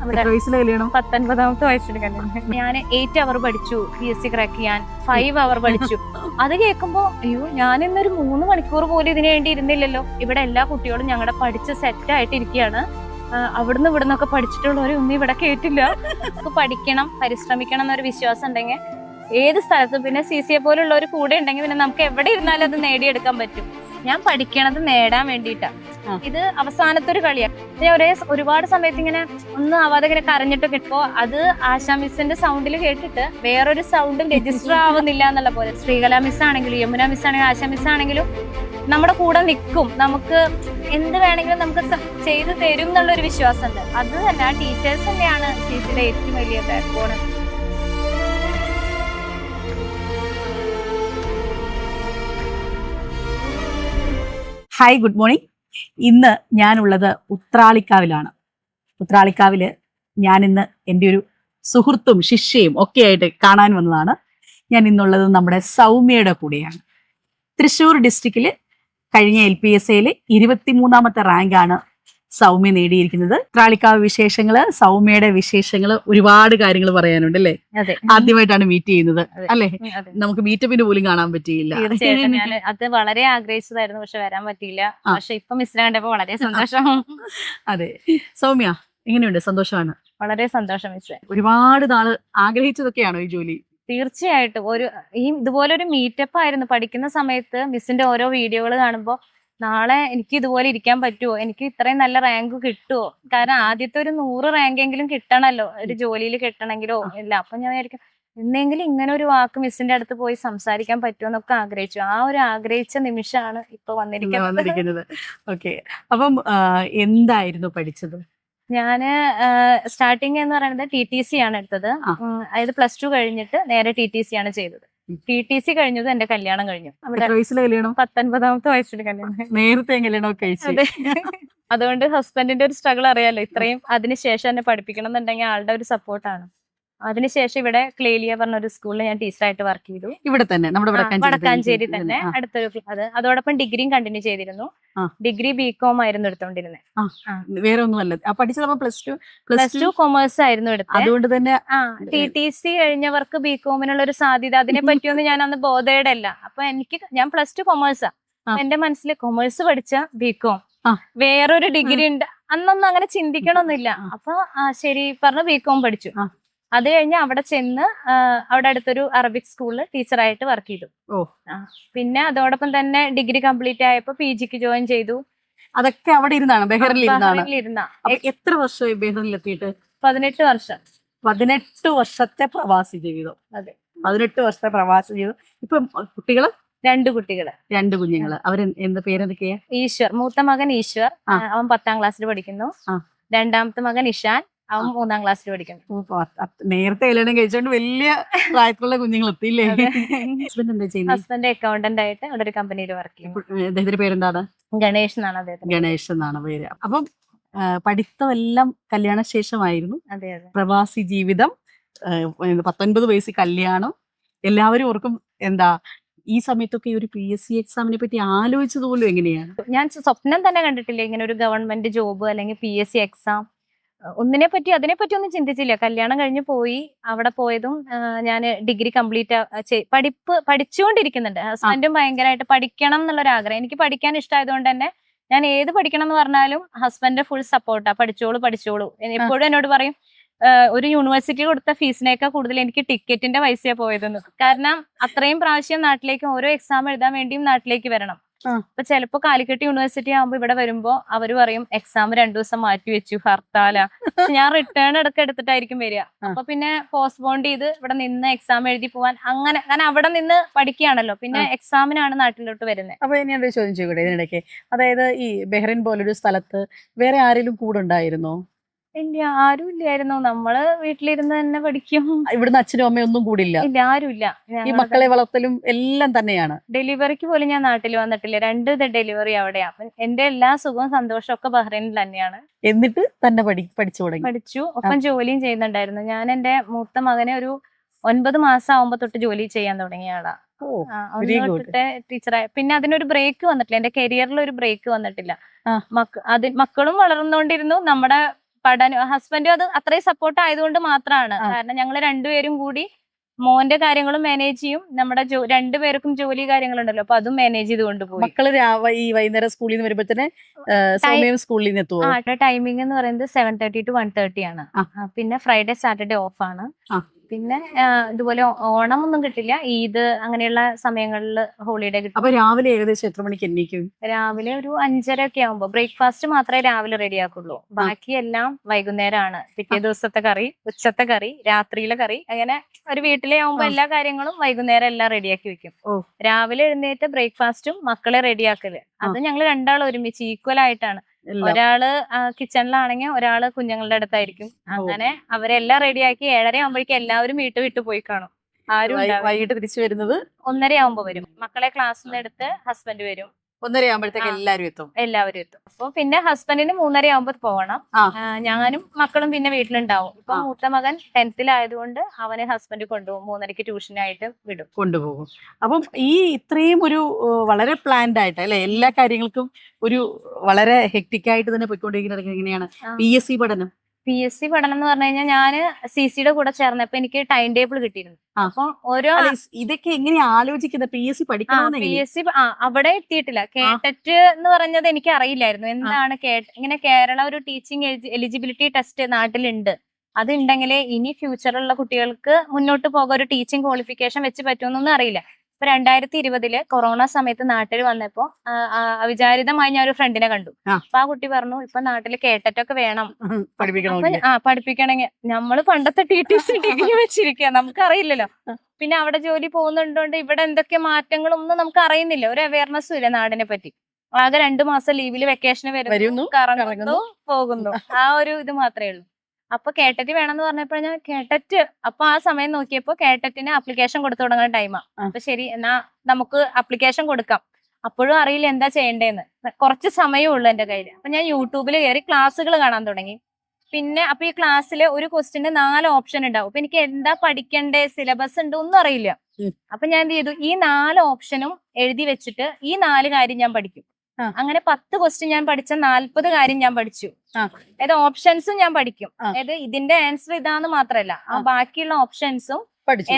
വയസ്സിലെ കല്യാണം? 19ാമത്തെ വയസ്സിൽ കല്യാണം. ഞാൻ 8 അവർ പഠിച്ചു PSC ക്രാക്ക് ചെയ്യാൻ, 5 അവർ പഠിച്ചു. അത് കേൾക്കുമ്പോ അയ്യോ, ഞാൻ ഇന്നൊരു 3 മണിക്കൂർ പോലും ഇതിനു വേണ്ടി ഇരുന്നില്ലല്ലോ. ഇവിടെ എല്ലാ കുട്ടികളും ഞങ്ങളുടെ പഠിച്ച് സെറ്റ് ആയിട്ട് ഇരിക്കുകയാണ്. അവിടുന്ന് ഇവിടുന്നൊക്കെ പഠിച്ചിട്ടുള്ളവരൊന്നും ഇവിടെ കേട്ടില്ല. പഠിക്കണം, പരിശ്രമിക്കണം എന്നൊരു വിശ്വാസം ഉണ്ടെങ്കിൽ ഏത് സ്ഥലത്തും, പിന്നെ CCA പോലുള്ള ഒരു കൂടെ ഉണ്ടെങ്കിൽ പിന്നെ നമുക്ക് എവിടെ ഇരുന്നാലും അത് നേടിയെടുക്കാൻ പറ്റും. ഞാൻ പഠിക്കണത് നേടാൻ വേണ്ടിയിട്ടാണ്. ഇത് അവസാനത്തെ ഒരു കളിയാണ്. ഞാൻ ഒരുപാട് സമയത്ത് ഇങ്ങനെ ഒന്നും ആവാതെ ഇങ്ങനെ കരഞ്ഞിട്ട് കിട്ടുമ്പോ അത് ആശാ മിസ്സിന്റെ സൗണ്ടിൽ കേട്ടിട്ട് വേറൊരു സൗണ്ടും രജിസ്റ്റർ ആവുന്നില്ല എന്നുള്ള പോലെ. ശ്രീകല മിസ് ആണെങ്കിലും യമുന മിസ് ആണെങ്കിലും ആശാ മിസ് ആണെങ്കിലും നമ്മുടെ കൂടെ നിൽക്കും. നമുക്ക് എന്ത് വേണമെങ്കിലും നമുക്ക് ചെയ്തു തരും എന്നുള്ളൊരു വിശ്വാസമുണ്ട്. അത് തന്നെ ആ ടീച്ചേഴ്സ് തന്നെയാണ് CCയുടെ ഏറ്റവും വലിയ ബാക്ക്ബോൺ. Hi, good morning. ഇന്ന് ഞാനുള്ളത് ഉത്രാളിക്കാവിലാണ്. ഉത്രാളിക്കാവില് ഞാൻ ഇന്ന് എൻ്റെ ഒരു സുഹൃത്തും ശിഷ്യയും ഒക്കെ ആയിട്ട് കാണാൻ വന്നതാണ്. ഞാൻ ഇന്നുള്ളത് നമ്മുടെ സൗമ്യയുടെ കൂടെയാണ്. തൃശ്ശൂർ ഡിസ്ട്രിക്റ്റില് കഴിഞ്ഞ LPSAയില് 23ാമത്തെ റാങ്കാണ് സൗമ്യ നേടിയിരിക്കുന്നത്. ഉത്രാളിക്കാവ് വിശേഷങ്ങള്, സൗമ്യയുടെ വിശേഷങ്ങള്, ഒരുപാട് കാര്യങ്ങൾ പറയാനുണ്ട് അല്ലേ? ആദ്യമായിട്ടാണ് മീറ്റ് ചെയ്യുന്നത് അല്ലേ? നമുക്ക് മീറ്റപ്പിന് പോലും കാണാൻ പറ്റിയില്ല. തീർച്ചയായിട്ടും ഞാൻ അത് വളരെ ആഗ്രഹിച്ചതായിരുന്നു, പക്ഷെ വരാൻ പറ്റിയില്ല. പക്ഷെ ഇപ്പൊ മിസ്സിനെ കണ്ടപ്പോ വളരെ സന്തോഷം. അതെ, സൗമ്യ എങ്ങനെയുണ്ട്? സന്തോഷമാണ്? വളരെ സന്തോഷം മിസ്സേ. ഒരുപാട് നാള് ആഗ്രഹിച്ചതൊക്കെയാണോ ഈ ജോലി? തീർച്ചയായിട്ടും. ഇതുപോലൊരു മീറ്റപ്പ് ആയിരുന്നു. പഠിക്കുന്ന സമയത്ത് മിസ്സിന്റെ ഓരോ വീഡിയോകൾ കാണുമ്പോ നാളെ എനിക്ക് ഇതുപോലെ ഇരിക്കാൻ പറ്റുമോ, എനിക്ക് ഇത്രയും നല്ല റാങ്ക് കിട്ടുമോ, കാരണം ആദ്യത്തെ ഒരു 100 റാങ്കെങ്കിലും കിട്ടണല്ലോ ഒരു ജോലിയിൽ കിട്ടണമെങ്കിലോ ഇല്ല. അപ്പൊ ഞാൻ വിചാരിക്കും എന്നെങ്കിലും ഇങ്ങനെ ഒരു വാക്ക് മിസ്സിന്റെ അടുത്ത് പോയി സംസാരിക്കാൻ പറ്റുമോ എന്നൊക്കെ ആഗ്രഹിച്ചു. ആ ഒരു ആഗ്രഹിച്ച നിമിഷമാണ് ഇപ്പൊ വന്നിരിക്കുന്നത്. ഓക്കെ, അപ്പം എന്തായിരുന്നു പഠിച്ചത്? ഞാന് സ്റ്റാർട്ടിങ് എന്ന് പറയുന്നത് TTC ആണ് എടുത്തത്. അതായത് +2 കഴിഞ്ഞിട്ട് നേരെ TTC ആണ് ചെയ്തത്. TTC കഴിഞ്ഞത് എന്റെ കല്യാണം കഴിഞ്ഞു. അവിടെ 19ാമത്തെ വയസ്സിൽ കല്യാണം. നേരത്തെ കല്യാണം കഴിച്ചു. അതുകൊണ്ട് ഹസ്ബൻഡിന്റെ ഒരു സ്ട്രഗിൾ അറിയാലോ. ഇത്രയും അതിനുശേഷം എന്നെ പഠിപ്പിക്കണം എന്നുണ്ടെങ്കിൽ ആളുടെ ഒരു സപ്പോർട്ടാണ്. അതിനുശേഷം ഇവിടെ ക്ലേലിയ പറഞ്ഞ ഒരു സ്കൂളിൽ ഞാൻ ടീച്ചറായിട്ട് വർക്ക് ചെയ്തു. ഇവിടെ തന്നെ നമ്മുടെ വടക്കാഞ്ചേരി തന്നെ അടുത്തൊരു. അതോടൊപ്പം ഡിഗ്രിയും കണ്ടിന്യൂ ചെയ്തിരുന്നു. ഡിഗ്രി BCom ആയിരുന്നു എടുത്തോണ്ടിരുന്നത്. വേറെ ഒന്നുമല്ല +2 കൊമേഴ്സ് ആയിരുന്നു എടുത്തത്. അതുകൊണ്ട് തന്നെ TTC കഴിഞ്ഞവർക്ക് BComനുള്ള ഒരു സാധ്യത അതിനെ പറ്റിയൊന്നും ഞാൻ അന്ന് ബോധേഡല്ല. അപ്പൊ ഞാൻ +2 കൊമേഴ്സാ. എന്റെ മനസ്സിൽ കൊമേഴ്സ് പഠിച്ച BCom വേറൊരു ഡിഗ്രി ഉണ്ട്. അന്നൊന്നും അങ്ങനെ ചിന്തിക്കണമെന്നില്ല. അപ്പൊ ശരി പറഞ്ഞ BCom പഠിച്ചു. അത് കഴിഞ്ഞ് അവിടെ ചെന്ന് അവിടെ അടുത്തൊരു അറബിക് സ്കൂളിൽ ടീച്ചറായിട്ട് വർക്ക് ചെയ്തു. പിന്നെ അതോടൊപ്പം തന്നെ ഡിഗ്രി കംപ്ലീറ്റ് ആയപ്പോ PGക്ക് ജോയിൻ ചെയ്തു. അതൊക്കെ അവിടെ ഇരുന്നാണ്, ബഹറിലിരുന്ന. എത്ര വർഷമായി ബഹറിലെത്തിയിട്ട്? 18 വർഷം. 18 വർഷത്തെ പ്രവാസി ജീവിതം. അതെ, 18 വർഷത്തെ പ്രവാസി ജീവിതം. ഇപ്പൊ കുട്ടികള്? 2 കുട്ടികള്, 2 കുഞ്ഞുങ്ങള്. അവര് എന്താ പേരെന്തൊക്കെയാ? ഈശ്വർ, മൂത്ത മകൻ ഈശ്വർ, അവൻ 10ാം ക്ലാസ്സിൽ പഠിക്കുന്നു. രണ്ടാമത്തെ മകൻ ഇഷാൻ, അവൻ 3ാം ക്ലാസ്സിൽ പഠിക്കുന്നു. നേരത്തെ കല്യാണം കഴിച്ചോണ്ട് വലിയ പ്രായത്തിലുള്ള കുഞ്ഞുങ്ങൾ എത്തിയില്ലേ? ഹസ്ബൻഡ് എന്താ ചെയ്യുന്നത്? ഹസ്ബൻഡ് അക്കൗണ്ടന്റ് ആയിട്ട് അവിടെ ഒരു കമ്പനിയിൽ വർക്ക് ചെയ്യുന്നു. അദ്ദേഹത്തിന്റെ പേരെന്താണ്? ഗണേഷ് എന്നാണ് അദ്ദേഹത്തിന്. ഗണേഷ് എന്നാണ് പേര്. അപ്പം പഠിത്തം എല്ലാം കല്യാണ ശേഷമായിരുന്നു. അതെ അതെ. പ്രവാസി ജീവിതം, 19 വയസ്സിൽ കല്യാണം. എല്ലാവരും ഓർക്കും എന്താ ഈ സമയത്തൊക്കെ ഒരു PSC എക്സാമിനെ പറ്റി ആലോചിച്ചത് പോലും എങ്ങനെയാണ്? ഞാൻ സ്വപ്നം തന്നെ കണ്ടിട്ടില്ല ഇങ്ങനെ ഒരു ഗവൺമെന്റ് ജോബ് അല്ലെങ്കിൽ PSC എക്സാം. അതിനെപ്പറ്റി ഒന്നും ചിന്തിച്ചില്ല. കല്യാണം കഴിഞ്ഞ് പോയി. അവിടെ പോയതും ഞാൻ ഡിഗ്രി കംപ്ലീറ്റ് പഠിച്ചുകൊണ്ടിരിക്കുന്നുണ്ട്. ഹസ്ബൻഡും ഭയങ്കരമായിട്ട് പഠിക്കണം എന്നുള്ളൊരു ആഗ്രഹം. എനിക്ക് പഠിക്കാൻ ഇഷ്ടമായതുകൊണ്ട് തന്നെ ഞാൻ ഏത് പഠിക്കണം എന്ന് പറഞ്ഞാലും ഹസ്ബൻഡ് ഫുൾ സപ്പോർട്ടാ. പഠിച്ചോളൂ. എപ്പോഴും എന്നോട് പറയും ഒരു യൂണിവേഴ്സിറ്റി കൊടുത്ത ഫീസിനേക്കാൾ കൂടുതൽ എനിക്ക് ടിക്കറ്റിന്റെ പൈസയാ പോയതെന്ന്. കാരണം അത്രയും പ്രാവശ്യം നാട്ടിലേക്ക് ഓരോ എക്സാം എഴുതാൻ വേണ്ടിയും നാട്ടിലേക്ക് വരണം. അപ്പൊ ചിലപ്പോ കാലിക്കറ്റ് യൂണിവേഴ്സിറ്റി ആകുമ്പോ ഇവിടെ വരുമ്പോ അവര് പറയും എക്സാം 2 ദിവസം മാറ്റി വെച്ചു, ഹർത്താല. ഞാൻ റിട്ടേൺ എടുത്തിട്ടായിരിക്കും വരിക. അപ്പൊ പിന്നെ പോസ്റ്റ്പോൺ ചെയ്ത് ഇവിടെ നിന്ന് എക്സാം എഴുതി പോവാൻ അങ്ങനെ. കാരണം അവിടെ നിന്ന് പഠിക്കുകയാണല്ലോ, പിന്നെ എക്സാമിനാണ് നാട്ടിലോട്ട് വരുന്നത്. അപ്പൊ ഞാനൊരു ചോദ്യം ചോദിക്കട്ടെ ഇതിനിടയ്ക്ക്? അതായത് ഈ ബഹ്റൈൻ പോലൊരു സ്ഥലത്ത് വേറെ ആരെങ്കിലും കൂടെ ഉണ്ടായിരുന്നോ? ഇല്ല, ആരും ഇല്ലായിരുന്നു. നമ്മള് വീട്ടിലിരുന്ന് തന്നെ പഠിക്കും. ഇവിടുന്ന് അച്ഛനും അമ്മയും ഒന്നും കൂടില്ല? ഇല്ല, ആരുമില്ല. ഈ മക്കളെ വളർത്തലും എല്ലാം തന്നെയാണ്. ഡെലിവറിക്ക് പോലും ഞാൻ നാട്ടിൽ വന്നിട്ടില്ല. 2 ഡെലിവറി അവിടെയാ. എന്റെ എല്ലാ സുഖവും സന്തോഷവും ഒക്കെ ബഹ്റൈനിൽ തന്നെയാണ്. എന്നിട്ട് തന്നെ പഠിച്ചു. ഒപ്പം ജോലിയും ചെയ്യുന്നുണ്ടായിരുന്നു. ഞാൻ എന്റെ മൂത്ത മകനെ ഒരു 9 മാസം ആവുമ്പോ തൊട്ട് ജോലി ചെയ്യാൻ തുടങ്ങിയ ആളാ. ടീച്ചറായ പിന്നെ അതിനൊരു ബ്രേക്ക് വന്നിട്ടില്ല. എന്റെ കരിയറിൽ ഒരു ബ്രേക്ക് വന്നിട്ടില്ല. മക്കളും വളർന്നുകൊണ്ടിരുന്നു. നമ്മുടെ പഠനം ഹസ്ബൻഡും അത് അത്രയും സപ്പോർട്ട് ആയതുകൊണ്ട് മാത്രമാണ്. കാരണം ഞങ്ങൾ രണ്ടുപേരും കൂടി മോന്റെ കാര്യങ്ങളും മാനേജ് ചെയ്യും, നമ്മുടെ രണ്ടുപേർക്കും ജോലി കാര്യങ്ങളുണ്ടല്ലോ, അപ്പൊ അതും മാനേജ് ചെയ്ത് കൊണ്ടുപോയി. മക്കള് ഈ വൈകുന്നേരം സ്കൂളിൽ നിന്ന് വരുമ്പോ തന്നെ സൗമ്യയും സ്കൂളിൽ നിന്ന് എത്തുമോ? ടൈമിംഗ് എന്ന് പറയുന്നത് 7:30 to 1:30 ആണ്. പിന്നെ ഫ്രൈഡേ സാറ്റർഡേ ഓഫ് ആണ്. പിന്നെ ഇതുപോലെ ഓണം ഒന്നും കിട്ടില്ല, ഈദ് അങ്ങനെയുള്ള സമയങ്ങളിൽ ഹോളിഡേ കിട്ടും. അപ്പൊ രാവിലെ ഏകദേശം എത്ര മണിക്ക് എണീക്കും? രാവിലെ ഒരു 5:30 ഒക്കെ ആവുമ്പോ. ബ്രേക്ക്ഫാസ്റ്റ് മാത്രമേ രാവിലെ റെഡി ആക്കുള്ളൂ, ബാക്കിയെല്ലാം വൈകുന്നേരമാണ്. പിറ്റേ ദിവസത്തെ കറി, ഉച്ചത്തെ കറി, രാത്രിയിലെ കറി, അങ്ങനെ ഒരു വീട്ടിലെ ആവുമ്പോ എല്ലാ കാര്യങ്ങളും വൈകുന്നേരം എല്ലാം റെഡിയാക്കി വെക്കും. രാവിലെ എഴുന്നേറ്റ് ബ്രേക്ക്ഫാസ്റ്റും മക്കളെ റെഡിയാക്കല് അത് ഞങ്ങൾ രണ്ടാളും ഒരുമിച്ച് ഈക്വൽ ആയിട്ടാണ്. ഒരാള് കിച്ചണിലാണെങ്കിൽ ഒരാള് കുഞ്ഞുങ്ങളുടെ അടുത്തായിരിക്കും. അങ്ങനെ അവരെല്ലാം റെഡിയാക്കി 7:30 ആകുമ്പോഴേക്കും എല്ലാവരും വിട്ടു പോയി കാണും. ആരും വൈകിട്ട് തിരിച്ചു വരുന്നത് 1:30 ആകുമ്പോ വരും. മക്കളെ ക്ലാസ്സിൽ നിന്ന് എടുത്ത് ഹസ്ബൻഡ് വരും. 1:30 ആകുമ്പോഴത്തേക്ക് എല്ലാവരും എത്തും. അപ്പൊ പിന്നെ ഹസ്ബൻഡിന് 3:30 ആകുമ്പോ പോകണം. ഞാനും മക്കളും പിന്നെ വീട്ടിലുണ്ടാവും. ഇപ്പൊ മൂത്ത മകൻ 10th ആയതുകൊണ്ട് അവനെ ഹസ്ബൻഡ് കൊണ്ടുപോകും. 3:30 ട്യൂഷനായിട്ട് കൊണ്ടുപോകും. അപ്പം ഈ ഇത്രയും ഒരു വളരെ പ്ലാൻഡ് ആയിട്ട് അല്ലെ, എല്ലാ കാര്യങ്ങൾക്കും ഒരു വളരെ ഹെക്ടിക് ആയിട്ട് തന്നെ പോയിക്കൊണ്ടിരിക്കുന്നത് എങ്ങനെയാണ് PSC പഠനം? PSC പഠനം എന്ന് പറഞ്ഞു കഴിഞ്ഞാൽ ഞാന് CCയുടെ കൂടെ ചേർന്നപ്പോ എനിക്ക് ടൈം ടേബിൾ കിട്ടിയിരുന്നു. അപ്പൊ ഓരോ ഇതൊക്കെ എങ്ങനെയാ ആലോചിക്കുന്നത്? PSC പഠിക്കണം. PSC അവിടെ എത്തിയിട്ടില്ല. കേട്ടറ്റ് എന്ന് പറഞ്ഞത് എനിക്ക് അറിയില്ലായിരുന്നു എന്താണ്. ഇങ്ങനെ കേരള ഒരു ടീച്ചിങ് എലിജിബിലിറ്റി ടെസ്റ്റ് നാട്ടിലുണ്ട്. അത് ഉണ്ടെങ്കിലേ ഇനി ഫ്യൂച്ചറിലുള്ള കുട്ടികൾക്ക് മുന്നോട്ട് പോകാൻ ഒരു ടീച്ചിങ് ക്വാളിഫിക്കേഷൻ വെച്ച് പറ്റുമെന്നൊന്നും അറിയില്ല. ഇപ്പൊ 2020 കൊറോണ സമയത്ത് നാട്ടിൽ വന്നപ്പോ അവിചാരിതമായി ഞാൻ ഒരു ഫ്രണ്ടിനെ കണ്ടു. അപ്പൊ ആ കുട്ടി പറഞ്ഞു, ഇപ്പൊ നാട്ടില് കേട്ടറ്റൊക്കെ വേണം പഠിപ്പിക്കണമെങ്കിൽ. നമ്മള് പണ്ടത്തെ TTC ഡിഗ്രി വെച്ചിരിക്കുക, നമുക്കറിയില്ലല്ലോ. പിന്നെ അവിടെ ജോലി പോകുന്നുണ്ടോണ്ട് ഇവിടെ എന്തൊക്കെ മാറ്റങ്ങളൊന്നും നമുക്ക് അറിയുന്നില്ല, ഒരു അവയർനെസ്സും ഇല്ല നാടിനെ പറ്റി. ആകെ 2 മാസം ലീവില് വെക്കേഷന് വരുന്നു, കറങ്ങുന്നു, പോകുന്നു, ആ ഒരു ഇത് മാത്രമേ ഉള്ളൂ. അപ്പൊ കേട്ടറ്റ് വേണമെന്ന് പറഞ്ഞപ്പോ ഞാൻ കേട്ടറ്റ്, അപ്പൊ ആ സമയം നോക്കിയപ്പോ കേട്ടറ്റിന് ആപ്ലിക്കേഷൻ കൊടുത്തു തുടങ്ങുന്ന ടൈമാ. അപ്പൊ ശരി എന്നാ നമുക്ക് ആപ്ലിക്കേഷൻ കൊടുക്കാം. അപ്പോഴും അറിയില്ല എന്താ ചെയ്യേണ്ടതെന്ന്. കുറച്ച് സമയമേ ഉള്ളൂ എന്റെ കയ്യിൽ. അപ്പൊ ഞാൻ യൂട്യൂബിൽ കയറി ക്ലാസ്സുകൾ കാണാൻ തുടങ്ങി. പിന്നെ അപ്പൊ ഈ ക്ലാസ്സിൽ ഒരു ക്വസ്റ്റിന് 4 ഓപ്ഷൻ ഉണ്ടാവും. അപ്പൊ എനിക്ക് എന്താ പഠിക്കണ്ടേ, സിലബസ് ഉണ്ട്, ഒന്നും അറിയില്ല. അപ്പൊ ഞാൻ എന്ത് ചെയ്തു, ഈ 4 ഓപ്ഷനും എഴുതി വെച്ചിട്ട് ഈ 4 കാര്യം ഞാൻ പഠിക്കും. അങ്ങനെ 10 ക്വസ്റ്റ്യൻ ഞാൻ പഠിച്ച 40 കാര്യം ഞാൻ പഠിച്ചു. അതായത് ഓപ്ഷൻസും ഞാൻ പഠിക്കും. അതായത് ഇതിന്റെ ആൻസർ ഇതാന്ന് മാത്രല്ല, ആ ബാക്കിയുള്ള ഓപ്ഷൻസും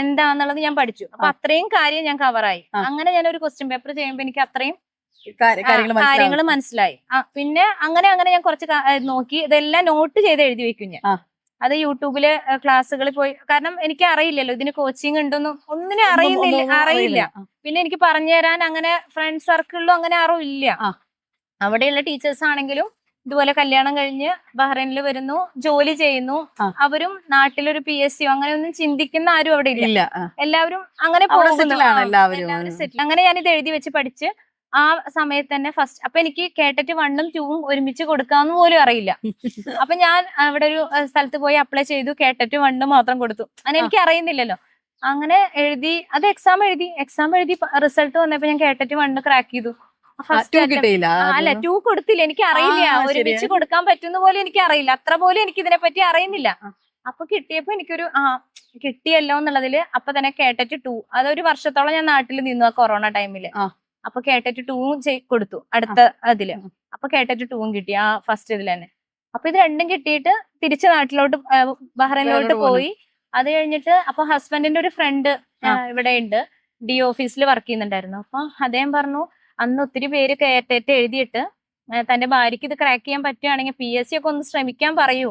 എന്താന്നുള്ളത് ഞാൻ പഠിച്ചു. അപ്പൊ അത്രയും കാര്യം ഞാൻ കവറായി. അങ്ങനെ ഞാൻ ഒരു ക്വസ്റ്റ്യൻ പേപ്പർ ചെയ്യുമ്പോ എനിക്ക് അത്രയും കാര്യങ്ങൾ മനസ്സിലായി. പിന്നെ അങ്ങനെ ഞാൻ കുറച്ച് നോക്കി ഇതെല്ലാം നോട്ട് ചെയ്ത് എഴുതി വെക്കും ഞാൻ. അത് യൂട്യൂബില് ക്ലാസ്സുകളിൽ പോയി, കാരണം എനിക്ക് അറിയില്ലല്ലോ ഇതിന് കോച്ചിങ് ഉണ്ടെന്നും ഒന്നിനും അറിയില്ല. പിന്നെ എനിക്ക് പറഞ്ഞു തരാൻ അങ്ങനെ ഫ്രണ്ട് സർക്കിളിലും അങ്ങനെ ആരും ഇല്ല. അവിടെയുള്ള ടീച്ചേഴ്സ് ആണെങ്കിലും ഇതുപോലെ കല്യാണം കഴിഞ്ഞ് ബഹ്റൈനിൽ വരുന്നു, ജോലി ചെയ്യുന്നു. അവരും നാട്ടിലൊരു PSC അങ്ങനെ ഒന്നും ചിന്തിക്കുന്ന ആരും അവിടെ ഇല്ല. എല്ലാവരും അങ്ങനെ സെറ്റിൽ. അങ്ങനെ ഞാനിത് എഴുതി വെച്ച് പഠിച്ച് ആ സമയത്ത് തന്നെ ഫസ്റ്റ്, അപ്പൊ എനിക്ക് കേട്ടറ്റ് 1ഉം 2ഉം ഒരുമിച്ച് കൊടുക്കാന്ന് പോലും അറിയില്ല. അപ്പൊ ഞാൻ അവിടെ ഒരു സ്ഥലത്ത് പോയി അപ്ലൈ ചെയ്തു, കേട്ടറ്റ് 1 മാത്രം കൊടുത്തു. അങ്ങനെ എനിക്ക് അറിയുന്നില്ലല്ലോ. അങ്ങനെ എഴുതി, അത് എക്സാം എഴുതി റിസൾട്ട് വന്നപ്പോ ഞാൻ കേട്ടറ്റ് 1 ക്രാക്ക് ചെയ്തു. അല്ല 2 കൊടുത്തില്ല, എനിക്ക് അറിയില്ല. ഒരുമിച്ച് കൊടുക്കാൻ പറ്റുന്ന പോലും എനിക്ക് അറിയില്ല, അത്ര പോലും എനിക്ക് ഇതിനെ പറ്റി അറിയുന്നില്ല. അപ്പൊ കിട്ടിയപ്പോ എനിക്കൊരു കിട്ടിയല്ലോ എന്നുള്ളതില് അപ്പൊ തന്നെ കേട്ടറ്റ് 2, അതൊരു വർഷത്തോളം ഞാൻ നാട്ടിൽ നിന്നു ആ കൊറോണ ടൈമില്. അപ്പൊ കേട്ടറ്റ് 2ഉം കൊടുത്തു അടുത്ത അതില്. അപ്പൊ കേട്ടറ്റ് 2ഉം കിട്ടി ആ ഫസ്റ്റ് ഇതിൽ തന്നെ. അപ്പൊ ഇത് രണ്ടും കിട്ടിയിട്ട് തിരിച്ച് നാട്ടിലോട്ട് ബഹ്റൈനിലോട്ട് പോയി. അത് കഴിഞ്ഞിട്ട് അപ്പൊ ഹസ്ബൻഡിന്റെ ഒരു ഫ്രണ്ട് ഇവിടെ ഉണ്ട്, DO ഓഫീസിൽ വർക്ക് ചെയ്യുന്നുണ്ടായിരുന്നു. അപ്പൊ അദ്ദേഹം പറഞ്ഞു, അന്ന് ഒത്തിരി പേര് കേട്ടറ്റ് എഴുതിയിട്ട് തന്റെ ഭാര്യക്ക് ഇത് ക്രാക്ക് ചെയ്യാൻ പറ്റുകയാണെങ്കിൽ PSC ഒക്കെ ഒന്ന് ശ്രമിക്കാൻ പറയൂ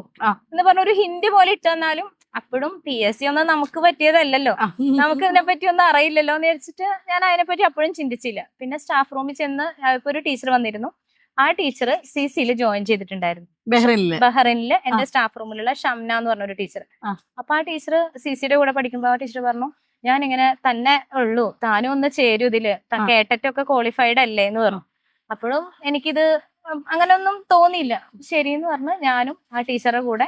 എന്ന് പറഞ്ഞ ഒരു ഹിന്റ് പോലെ ഇട്ട് തന്നാലും. അപ്പോഴും PSC ഒന്നും നമുക്ക് പറ്റിയതല്ലല്ലോ, നമുക്ക് ഇതിനെ പറ്റി ഒന്നും അറിയില്ലല്ലോ എന്ന് വെച്ചിട്ട് ഞാൻ അതിനെപ്പറ്റി അപ്പോഴും ചിന്തിച്ചില്ല. പിന്നെ സ്റ്റാഫ് റൂമിൽ ചെന്ന് ഇപ്പൊ ഒരു ടീച്ചർ വന്നിരുന്നു. ആ ടീച്ചർ CCയിൽ ജോയിൻ ചെയ്തിട്ടുണ്ടായിരുന്നു, ബഹ്റൈനില്. എന്റെ സ്റ്റാഫ് റൂമിലുള്ള ഷംന എന്ന് പറഞ്ഞ ഒരു ടീച്ചർ. അപ്പൊ ആ ടീച്ചർ CCയുടെ കൂടെ പഠിക്കുമ്പോ ആ ടീച്ചർ പറഞ്ഞു, ഞാൻ ഇങ്ങനെ തന്നെ ഉള്ളൂ, താനും ഒന്ന് ചേരൂ ഇതില്, കേട്ടറ്റൊക്കെ ക്വാളിഫൈഡ് അല്ലേ എന്ന് പറഞ്ഞു. അപ്പോഴും എനിക്കിത് അങ്ങനെ ഒന്നും തോന്നിയില്ല. ശരിയെന്ന് പറഞ്ഞ് ഞാനും ആ ടീച്ചറുടെ കൂടെ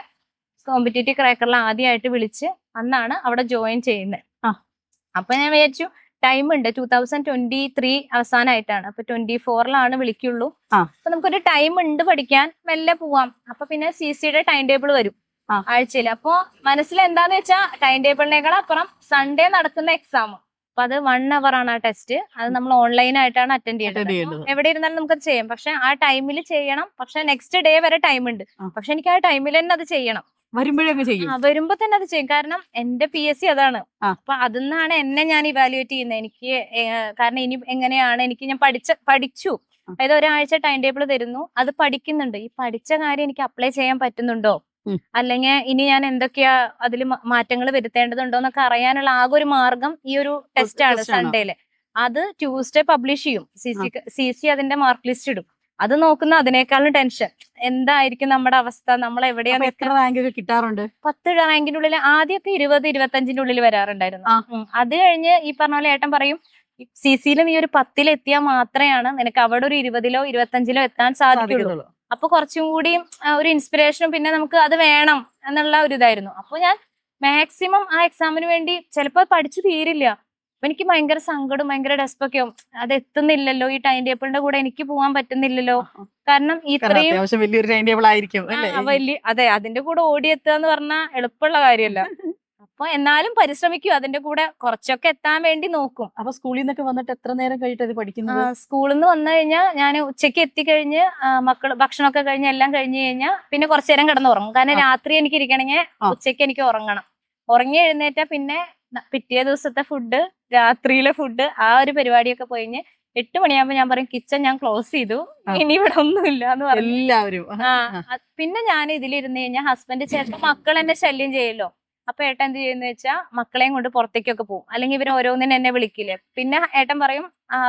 കോമ്പറ്റേറ്റീവ് ക്രാക്കറിൽ ആദ്യമായിട്ട് വിളിച്ച് അന്നാണ് അവിടെ ജോയിൻ ചെയ്യുന്നത്. അപ്പൊ ഞാൻ വിചാരിച്ചു ടൈം ഉണ്ട്, 2023 അവസാനമായിട്ടാണ്. അപ്പൊ 24 വിളിക്കുള്ളൂ. അപ്പൊ നമുക്കൊരു ടൈം ഉണ്ട് പഠിക്കാൻ, മെല്ലെ പോവാം. അപ്പൊ പിന്നെ CCയുടെ ടൈം ടേബിൾ വരും ആഴ്ചയിൽ. അപ്പൊ മനസ്സിൽ എന്താന്ന് വെച്ചാൽ ടൈം ടേബിളിനേക്കാൾ അപ്പുറം സൺഡേ നടക്കുന്ന എക്സാം. അപ്പൊ അത് 1 hour ആണ് ആ ടെസ്റ്റ്. അത് നമ്മൾ ഓൺലൈൻ ആയിട്ടാണ് അറ്റൻഡ് Attend ചെയ്യേണ്ടത്. ചെയ്യേണ്ടത്. എവിടെ ഇരുന്നാലും നമുക്കത് ചെയ്യാം. പക്ഷെ ആ ടൈമിൽ ചെയ്യണം. പക്ഷെ നെക്സ്റ്റ് ഡേ വരെ ടൈം ഉണ്ട്. പക്ഷെ എനിക്ക് ആ ടൈമിൽ തന്നെ അത് ചെയ്യണം. വരുമ്പോഴേ അങ്ങ് ചെയ്യും. വരുമ്പോ തന്നെ അത് ചെയ്യും. കാരണം എന്റെ PSC അതാണ്. ആ. അപ്പൊ അതിന്നാണ് എന്നെ ഞാൻ ഇവാലുവേറ്റ് ചെയ്യുന്നത്. എനിക്ക് കാരണം ഇനി എങ്ങനെയാണ് ഞാൻ പഠിച്ചു. അതായത് ഒരാഴ്ച ടൈം ടേബിൾ തരുന്നു, അത് പഠിക്കുന്നുണ്ട്. ഈ പഠിച്ച കാര്യം എനിക്ക് അപ്ലൈ ചെയ്യാൻ പറ്റുന്നുണ്ടോ, അല്ലെങ്കിൽ ഇനി ഞാൻ എന്തൊക്കെയാ അതിൽ മാറ്റങ്ങൾ വരുത്തേണ്ടതുണ്ടോ എന്നൊക്കെ അറിയാനുള്ള ആകെ ഒരു മാർഗം ഈ ഒരു ടെസ്റ്റ് ആണ് സൺഡേയില്. അത് ട്യൂസ്ഡേ പബ്ലിഷ് ചെയ്യും. CC അതിന്റെ മാർക്ക് ലിസ്റ്റ് ഇടും. അത് നോക്കുന്ന അതിനേക്കാളും ടെൻഷൻ. എന്തായിരിക്കും നമ്മുടെ അവസ്ഥ, നമ്മൾ എവിടെയാണ്. എത്ര റാങ്ക് കിട്ടാറുണ്ട്? 10 റാങ്കിന്റെ ഉള്ളിൽ ആദ്യമൊക്കെ 20-25 ഉള്ളിൽ വരാറുണ്ടായിരുന്നു. അത് കഴിഞ്ഞ് ഈ പറഞ്ഞ പോലെ ഏട്ടൻ പറയും, CCയിൽ നീ ഒരു 10 എത്തിയാൽ മാത്രമാണ് നിനക്ക് അവിടെ ഒരു 20-ലോ 25-ലോ എത്താൻ സാധിക്കുള്ളൂ. അപ്പൊ കുറച്ചും കൂടി ഒരു ഇൻസ്പിറേഷനും പിന്നെ നമുക്ക് അത് വേണം എന്നുള്ള ഒരു ഇതായിരുന്നു. അപ്പൊ ഞാൻ മാക്സിമം ആ എക്സാമിന് വേണ്ടി ചിലപ്പോൾ പഠിച്ചു തീരില്ല. അപ്പൊ എനിക്ക് ഭയങ്കര സങ്കടം, ഭയങ്കര ഡെസ്പൊക്കെ ആവും. അത് എത്തുന്നില്ലല്ലോ, ഈ ടൈം ടേബിളിന്റെ കൂടെ എനിക്ക് പോകാൻ പറ്റുന്നില്ലല്ലോ. കാരണം ഇത്രയും വലിയൊരു ടൈം ടേബിൾ ആയിരിക്കും. അതെ, അതിന്റെ കൂടെ ഓടിയെത്തുക എന്ന് പറഞ്ഞാൽ എളുപ്പമുള്ള കാര്യമല്ല. അപ്പൊ എന്നാലും പരിശ്രമിക്കും, അതിന്റെ കൂടെ കുറച്ചൊക്കെ എത്താൻ വേണ്ടി നോക്കും. അപ്പൊ സ്കൂളിൽ നിന്നൊക്കെ വന്നിട്ട് എത്ര നേരം കഴിഞ്ഞിട്ട് പഠിക്കുന്നത്? സ്കൂളിൽ നിന്ന് വന്നു കഴിഞ്ഞാൽ ഞാൻ ഉച്ചയ്ക്ക് എത്തിക്കഴിഞ്ഞ് മക്കള് ഭക്ഷണമൊക്കെ കഴിഞ്ഞ് എല്ലാം കഴിഞ്ഞ് കഴിഞ്ഞാൽ പിന്നെ കുറച്ചു നേരം കിടന്നുറങ്ങും. കാരണം രാത്രി എനിക്ക് ഇരിക്കണമെങ്കിൽ ഉച്ചയ്ക്ക് എനിക്ക് ഉറങ്ങണം. ഉറങ്ങി എഴുന്നേറ്റാ പിന്നെ പിറ്റേ ദിവസത്തെ ഫുഡ്, രാത്രിയിലെ ഫുഡ്, ആ ഒരു പരിപാടിയൊക്കെ കഴിഞ്ഞ് 8 മണിയാകുമ്പോ ഞാൻ പറയും കിച്ചൺ ഞാൻ ക്ലോസ് ചെയ്തു, ഇനി ഇവിടെ ഒന്നുമില്ല എന്ന് പറയും എല്ലാവരും. പിന്നെ ഞാൻ ഇതിലിരുന്ന് കഴിഞ്ഞാൽ ഹസ്ബൻഡ് ചിലപ്പോൾ മക്കൾ എന്നെ ശല്യം ചെയ്യല്ലോ. അപ്പൊ ഏട്ടൻ എന്ത് ചെയ്യുന്ന വെച്ചാൽ മക്കളെയും കൊണ്ട് പുറത്തേക്കൊക്കെ പോകും. അല്ലെങ്കിൽ ഇവർ ഓരോന്നിനും എന്നെ വിളിക്കില്ലേ. പിന്നെ ഏട്ടൻ പറയും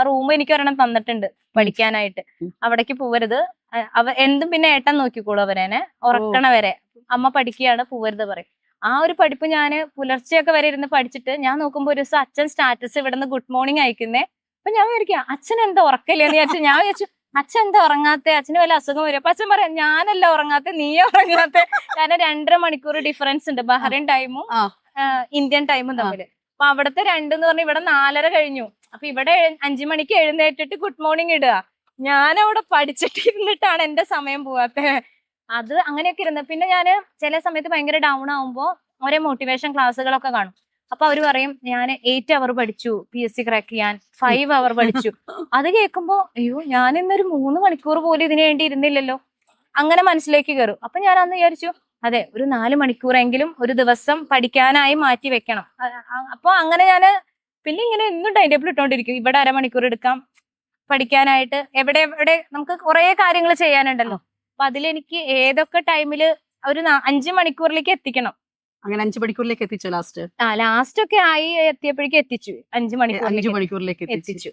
റൂം എനിക്ക് ഒരെണ്ണം തന്നിട്ടുണ്ട് പഠിക്കാനായിട്ട്, അവിടേക്ക് പോവരുത്. എന്തും പിന്നെ ഏട്ടൻ നോക്കിക്കോളൂ അവരെന്നെ ഉറക്കണ വരെ. അമ്മ പഠിക്കുകയാണ്, പോവരുത് പറയും. ആ ഒരു പഠിപ്പ് ഞാൻ പുലർച്ചെയൊക്കെ വരെ ഇരുന്ന് പഠിച്ചിട്ട് ഞാൻ നോക്കുമ്പോ ഒരു ദിവസം അച്ഛൻ സ്റ്റാറ്റസ് ഇവിടുന്ന് ഗുഡ് മോർണിംഗ് അയക്കുന്നേ. അപ്പൊ ഞാൻ വിചാരിക്കാം അച്ഛൻ എന്താ ഉറക്കല്ലേന്ന് വിചാരിച്ചു. ഞാൻ വിചാരിച്ചു അച്ഛൻ എന്താ ഉറങ്ങാത്തെ, അച്ഛന് വല്ല അസുഖം വരും. അപ്പൊ അച്ഛൻ പറയാം ഞാനല്ല ഉറങ്ങാത്തെ, നീയാ ഉറങ്ങാത്തെ. കാരണം 2.5 മണിക്കൂർ ഡിഫറൻസ് ഉണ്ട് ബഹ്റൈൻ ടൈമും ഇന്ത്യൻ ടൈമും തമ്മിൽ. അപ്പൊ അവിടുത്തെ 2 എന്ന് പറഞ്ഞാൽ ഇവിടെ 4:30 കഴിഞ്ഞു. അപ്പൊ ഇവിടെ 5 മണിക്ക് എഴുന്നേറ്റിട്ട് ഗുഡ് മോർണിംഗ് ഇടുക. ഞാനവിടെ പഠിച്ചിട്ടിരുന്നിട്ടാണ് എന്റെ സമയം പോവാത്തെ. അത് അങ്ങനെയൊക്കെ ഇരുന്ന് പിന്നെ ഞാന് ചില സമയത്ത് ഭയങ്കര ഡൗൺ ആവുമ്പോ ഒരേ മോട്ടിവേഷൻ ക്ലാസ്സുകളൊക്കെ കാണും. അപ്പൊ അവര് പറയും ഞാൻ 8 അവർ പഠിച്ചു PSC ക്രാക്ക് ചെയ്യാൻ, 5 അവർ പഠിച്ചു. അത് കേൾക്കുമ്പോ അയ്യോ ഞാൻ ഇന്നൊരു 3 മണിക്കൂർ പോലും ഇതിനു വേണ്ടി ഇരുന്നില്ലല്ലോ, അങ്ങനെ മനസ്സിലേക്ക് കയറും. അപ്പൊ ഞാൻ അന്ന് വിചാരിച്ചു അതെ ഒരു 4 മണിക്കൂറെങ്കിലും ഒരു ദിവസം പഠിക്കാനായി മാറ്റി വെക്കണം. അപ്പൊ അങ്ങനെ ഞാന് പിന്നെ ഇങ്ങനെ എന്നും ടൈം ടേബിൾ ഇട്ടോണ്ടിരിക്കും. ഇവിടെ 1/2 മണിക്കൂർ എടുക്കാം പഠിക്കാനായിട്ട്. എവിടെ എവിടെ നമുക്ക് കുറെ കാര്യങ്ങൾ ചെയ്യാനുണ്ടല്ലോ. അപ്പൊ അതിലെനിക്ക് ഏതൊക്കെ ടൈമില് ഒരു 5 മണിക്കൂറിലേക്ക് എത്തിക്കണം. അങ്ങനെ 5 മണിക്കൂറിലേക്ക് എത്തിച്ചു ലാസ്റ്റ് ഒക്കെ ആയി എത്തിയപ്പോഴേക്കും എത്തിച്ചു 5 മണിക്കൂറിലേക്ക് എത്തിച്ചു.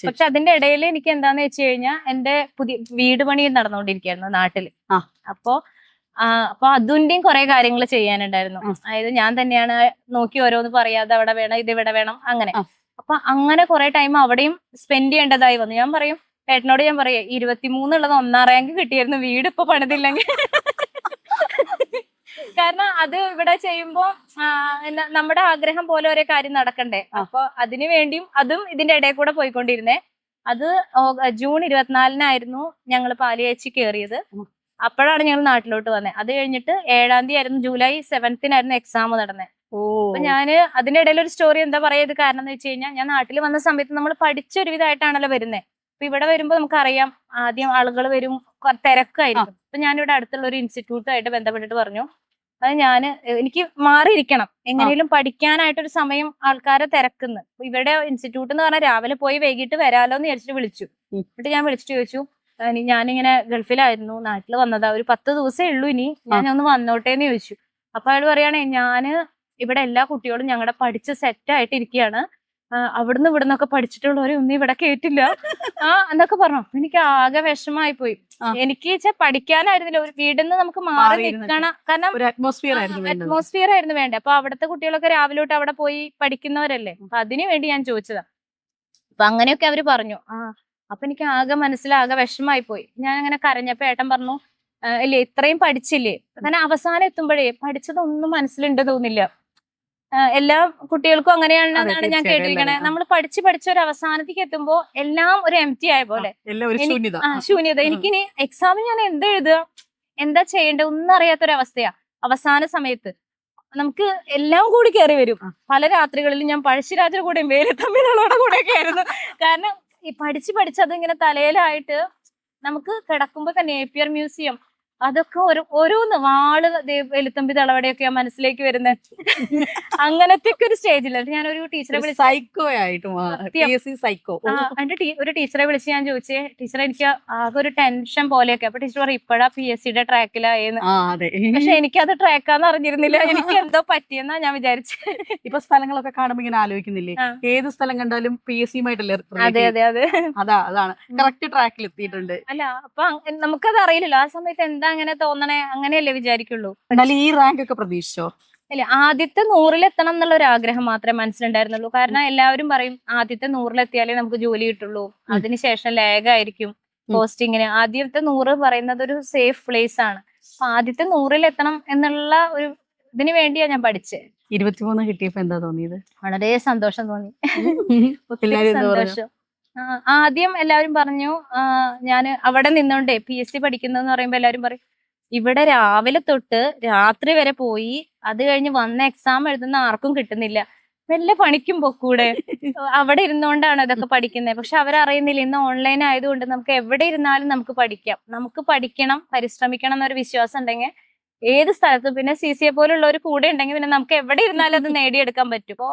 പക്ഷെ അതിന്റെ ഇടയിൽ എനിക്ക് എന്താന്ന് വെച്ച് കഴിഞ്ഞാൽ എന്റെ പുതിയ വീട് പണി നടന്നുകൊണ്ടിരിക്കുകയായിരുന്നു നാട്ടില്. അപ്പൊ അതിന്റെയും കുറെ കാര്യങ്ങൾ ചെയ്യാനുണ്ടായിരുന്നു. അതായത് ഞാൻ തന്നെയാണ് നോക്കി ഓരോന്ന് പറയാതെ അവിടെ വേണം ഇത് ഇവിടെ വേണം അങ്ങനെ. അപ്പൊ അങ്ങനെ കുറെ ടൈം അവിടെയും സ്പെൻഡ് ചെയ്യേണ്ടതായി വന്നു. ഞാൻ പറയും ഏട്ടനോട്, ഞാൻ പറയാം 23 ഉള്ളത് 1ാം റാങ്ക് കിട്ടിയായിരുന്നു, വീട് ഇപ്പൊ പണിതില്ലെങ്കിൽ. കാരണം അത് ഇവിടെ ചെയ്യുമ്പോ നമ്മുടെ ആഗ്രഹം പോലെ ഒരേ കാര്യം നടക്കണ്ടേ. അപ്പൊ അതിനു വേണ്ടിയും അതും ഇതിന്റെ ഇടയിൽ കൂടെ പോയിക്കൊണ്ടിരുന്നേ. അത് ജൂൺ 24-നായിരുന്നു ഞങ്ങൾ പാലിയേച്ചി കയറിയത്. അപ്പോഴാണ് ഞങ്ങൾ നാട്ടിലോട്ട് വന്നത്. അത് കഴിഞ്ഞിട്ട് 7-ാം തീയതി ആയിരുന്നു, ജൂലൈ 7-നായിരുന്നു എക്സാം നടന്നത്. അപ്പൊ ഞാന് അതിന്റെ ഇടയിൽ ഒരു സ്റ്റോറി എന്താ പറയാ, ഇത് കാരണം എന്ന് വെച്ച് കഴിഞ്ഞാൽ ഞാൻ നാട്ടിൽ വന്ന സമയത്ത് നമ്മൾ പഠിച്ചൊരു വിധമായിട്ടാണല്ലോ വരുന്നത്. അപ്പൊ ഇവിടെ വരുമ്പോ നമുക്കറിയാം ആദ്യം ആളുകൾ വരും, തിരക്കായിരിക്കും. അപ്പൊ ഞാനിവിടെ അടുത്തുള്ള ഒരു ഇൻസ്റ്റിറ്റ്യൂട്ടുമായിട്ട് ബന്ധപ്പെട്ടിട്ട് പറഞ്ഞു അത് എനിക്ക് മാറിയിരിക്കണം, എങ്ങനെയും പഠിക്കാനായിട്ടൊരു സമയം ആൾക്കാരെ തിരക്കുന്നു. ഇവിടെ ഇൻസ്റ്റിറ്റ്യൂട്ട് എന്ന് പറഞ്ഞാൽ രാവിലെ പോയി വൈകിട്ട് വരാലോ എന്ന് വിചാരിച്ചിട്ട് വിളിച്ചു. എന്നിട്ട് ഞാൻ വിളിച്ചിട്ട് ചോദിച്ചു ഞാനിങ്ങനെ ഗൾഫിലായിരുന്നു, നാട്ടിൽ വന്നതാ, ഒരു 10 ദിവസമേ ഉള്ളൂ, ഇനി ഞാനൊന്ന് വന്നോട്ടേന്ന് ചോദിച്ചു. അപ്പൊ അയാൾ പറയണേ ഞാന് ഇവിടെ എല്ലാ കുട്ടികളും ഞങ്ങളുടെ പഠിച്ച് സെറ്റായിട്ട് ഇരിക്കുകയാണ്, അവിടുന്ന് ഇവിടുന്നൊക്കെ പഠിച്ചിട്ടുള്ളവരെ ഒന്നും ഇവിടെ കേട്ടില്ല എന്നൊക്കെ പറഞ്ഞു. അപ്പൊ എനിക്ക് ആകെ വിഷമായി പോയി. എനിക്ക് പഠിക്കാനായിരുന്നില്ല, ഒരു വീടിൽ നിന്ന് നമുക്ക് മാറി നിൽക്കണം, കാരണം അറ്റ്മോസ്ഫിയർ ആയിരുന്നു വേണ്ടേ. അപ്പൊ അവിടുത്തെ കുട്ടികളൊക്കെ രാവിലെ തൊട്ട് അവിടെ പോയി പഠിക്കുന്നവരല്ലേ. അപ്പൊ അതിനു വേണ്ടി ഞാൻ ചോദിച്ചതാ. അപ്പൊ അങ്ങനെയൊക്കെ അവര് പറഞ്ഞു. അപ്പൊ എനിക്ക് ആകെ മനസ്സിലാകെ വിഷമായി പോയി. ഞാൻ അങ്ങനെ കരഞ്ഞപ്പോ ഏട്ടൻ പറഞ്ഞു ഇല്ലേ ഇത്രയും പഠിച്ചില്ലേ, കാരണം അവസാനം എത്തുമ്പോഴേ പഠിച്ചതൊന്നും മനസ്സിലുണ്ട് തോന്നില്ല. എല്ലാ കുട്ടികൾക്കും അങ്ങനെയാണെന്നാണ് ഞാൻ കേട്ടിരിക്കണേ. നമ്മൾ പഠിച്ച ഒരു അവസാനത്തേക്ക് എത്തുമ്പോ എല്ലാം ഒരു എംപ്റ്റി ആയ പോലെ, ശൂന്യത. എനിക്കിനി എക്സാമിന് ഞാൻ എന്താ എഴുതുക, എന്താ ചെയ്യേണ്ടത് ഒന്നും അറിയാത്തൊരവസ്ഥയാ അവസാന സമയത്ത്. നമുക്ക് എല്ലാം കൂടി കയറി വരും. പല രാത്രികളിലും ഞാൻ പഴശ്ശിരാജയുടെ കൂടെയും വേലുത്തമ്പികളുടെ കൂടെയൊക്കെ ആയിരുന്നു. കാരണം ഈ പഠിച്ച് അതിങ്ങനെ തലയിലായിട്ട് നമുക്ക് കിടക്കുമ്പോ തന്നെ നേപ്പിയർ മ്യൂസിയം അതൊക്കെ ഓരോന്ന് വാള് വെലുത്തമ്പി തളവടയൊക്കെയാ മനസ്സിലേക്ക് വരുന്നത്. അങ്ങനത്തെ ഒക്കെ ഒരു സ്റ്റേജിലാണ് ഞാനൊരു ടീച്ചറെ വിളിച്ചു. സൈക്കോ ആയിട്ട് സൈക്കോ. ഒരു ടീച്ചറെ വിളിച്ച് ഞാൻ ചോദിച്ചേ, ടീച്ചർ എനിക്ക് ആകെ ഒരു ടെൻഷൻ പോലെയൊക്കെ. അപ്പൊ ടീച്ചർ പറയും ഇപ്പഴാ PSCയുടെ ട്രാക്കിലായെന്ന്. പക്ഷെ എനിക്കത് ട്രാക്കാന്ന് അറിഞ്ഞിരുന്നില്ല. എനിക്ക് എന്തോ പറ്റിയെന്നാ ഞാൻ വിചാരിച്ചത്. ഇപ്പൊ സ്ഥലങ്ങളൊക്കെ കാണുമ്പോ ഇങ്ങനെ ആലോചിക്കുന്നില്ലേ, ഏത് സ്ഥലം കണ്ടാലും PSCയുമായിട്ടല്ലേ? അതെ. അതാണ് കറക്റ്റ് ട്രാക്കിൽ എത്തിയിട്ടുണ്ട്. അല്ല അപ്പൊ നമുക്കത് അറിയില്ലല്ലോ ആ സമയത്ത് എന്താ അങ്ങനെ തോന്നണേ, അങ്ങനെയല്ലേ വിചാരിക്കുള്ളൂ. എന്നാലും ഈ റാങ്ക് ഒക്കെ പ്രതീക്ഷിച്ചോ? ഇല്ല, ആദ്യത്തെ 100-ൽ എന്നുള്ള ഒരു ആഗ്രഹം മാത്രമേ മനസ്സിലുണ്ടായിരുന്നുള്ളൂ. കാരണം എല്ലാവരും പറയും ആദ്യത്തെ 100-ൽ നമുക്ക് ജോലി കിട്ടുള്ളൂ, അതിനുശേഷം ലാഗായിരിക്കും പോസ്റ്റിങ്ങിന്. ആദ്യത്തെ 100 പറയുന്നത് ഒരു സേഫ് പ്ലേസ് ആണ്. അപ്പൊ ആദ്യത്തെ 100-ൽ എന്നുള്ള ഒരു ഇതിനു വേണ്ടിയാ ഞാൻ പഠിച്ചത്. 23 കിട്ടിയപ്പോ എന്താ തോന്നിയത്? വളരെ സന്തോഷം തോന്നി. ഒത്തിരി സന്തോഷം. ആദ്യം എല്ലാവരും പറഞ്ഞു, ഞാൻ അവിടെ നിന്നോണ്ടേ PSC പഠിക്കുന്നതെന്ന് പറയുമ്പോ എല്ലാവരും പറയും ഇവിടെ രാവിലെ തൊട്ട് രാത്രി വരെ പോയി അത് കഴിഞ്ഞ് വന്ന എക്സാം എഴുതുന്ന ആർക്കും കിട്ടുന്നില്ല, വല്ല പണിക്കും പൊക്കൂടെ, അവിടെ ഇരുന്നോണ്ടാണ് ഇതൊക്കെ പഠിക്കുന്നത്. പക്ഷെ അവരറിയുന്നില്ല ഇന്ന് ഓൺലൈൻ ആയതുകൊണ്ട് നമുക്ക് എവിടെ ഇരുന്നാലും നമുക്ക് പഠിക്കാം, നമുക്ക് പഠിക്കണം, പരിശ്രമിക്കണം എന്നൊരു വിശ്വാസം ഉണ്ടെങ്കിൽ ഏത് സ്ഥലത്തും, പിന്നെ CCA പോലുള്ള ഒരു കൂടെ ഉണ്ടെങ്കിൽ പിന്നെ നമുക്ക് എവിടെ ഇരുന്നാലും അത് നേടിയെടുക്കാൻ പറ്റും. അപ്പോ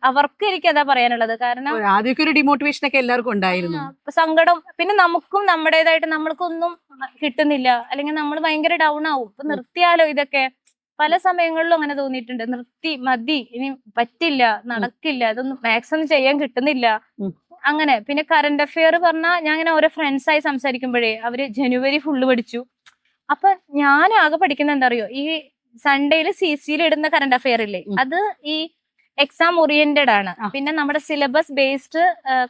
അവർക്ക് എനിക്ക് അതാ പറയാനുള്ളത്. കാരണം ആദ്യമൊക്കെ ഒരു ഡിമോട്ടിവേഷൻ ഒക്കെ എല്ലാവർക്കും ഉണ്ടായിരുന്നു, സങ്കടം. പിന്നെ നമുക്കും നമ്മുടേതായിട്ട് നമ്മൾക്കൊന്നും കിട്ടുന്നില്ല, അല്ലെങ്കിൽ നമ്മൾ ഭയങ്കര ഡൗൺ ആവും. ഇപ്പൊ നിർത്തിയാലോ ഇതൊക്കെ, പല സമയങ്ങളിലും അങ്ങനെ തോന്നിയിട്ടുണ്ട്. നിർത്തി, മതി, ഇനി പറ്റില്ല, നടക്കില്ല, ഇതൊന്നും മാത്സ് ഒന്നും ചെയ്യാൻ കിട്ടുന്നില്ല അങ്ങനെ. പിന്നെ കറന്റ് അഫെയർ പറഞ്ഞാൽ ഞാൻ ഇങ്ങനെ ഓരോ ഫ്രണ്ട്സായി സംസാരിക്കുമ്പോഴേ അവര് ജനുവരി ഫുള്ള് പഠിച്ചു. അപ്പൊ ഞാൻ ആകെ പഠിക്കുന്ന എന്താ അറിയോ, ഈ സൺഡേയിൽ CCയിൽ ഇടുന്ന കറന്റ് അഫെയർ ഇല്ലേ, അത് ഈ എക്സാം ഓറിയന്റഡ് ആണ്. പിന്നെ നമ്മുടെ സിലബസ് ബേസ്ഡ്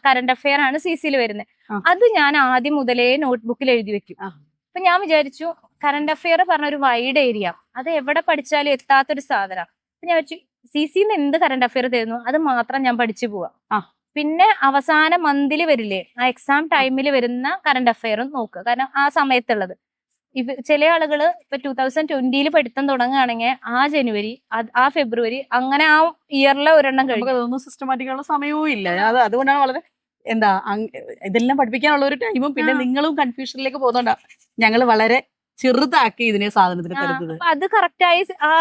കറന്റ് അഫെയർ ആണ് CCയിൽ വരുന്നത്. അത് ഞാൻ ആദ്യം മുതലേ നോട്ട്ബുക്കിൽ എഴുതി വെക്കും. അപ്പൊ ഞാൻ വിചാരിച്ചു കറന്റ് അഫെയർ പറഞ്ഞ ഒരു വൈഡ് ഏരിയ, അത് എവിടെ പഠിച്ചാലും എത്താത്തൊരു സാധനം. അപ്പൊ ഞാൻ വെച്ചു CCന്ന് എന്ത് കറന്റ് അഫെയർ തരുന്നു അത് മാത്രം ഞാൻ പഠിച്ചു പോവാം. പിന്നെ അവസാന മന്തിൽ വരില്ലേ, ആ എക്സാം ടൈമിൽ വരുന്ന കറന്റ് അഫെയറും നോക്കുക. കാരണം ആ സമയത്തുള്ളത് ചില ആളുകള് ഇപ്പൊ 2020 പഠിത്തം തുടങ്ങുകയാണെങ്കിൽ ആ ജനുവരി, ആ ഫെബ്രുവരി, അങ്ങനെ ആ ഇയറിലെ ഒരെണ്ണം കഴിയും. അതൊന്നും സിസ്റ്റമാറ്റിക്കുള്ള സമയവും ഇല്ല. അതുകൊണ്ടാണ് വളരെ ഇതെല്ലാം പഠിപ്പിക്കാനുള്ള ഒരു ടൈമും പിന്നെ നിങ്ങളും കൺഫ്യൂഷനിലേക്ക് പോകുന്നോണ്ടാ ഞങ്ങൾ വളരെ ചെറുതാക്കി ഇതിനെ സാധനത്തിന് കരുതുന്നത്. അത് കറക്റ്റായി ആ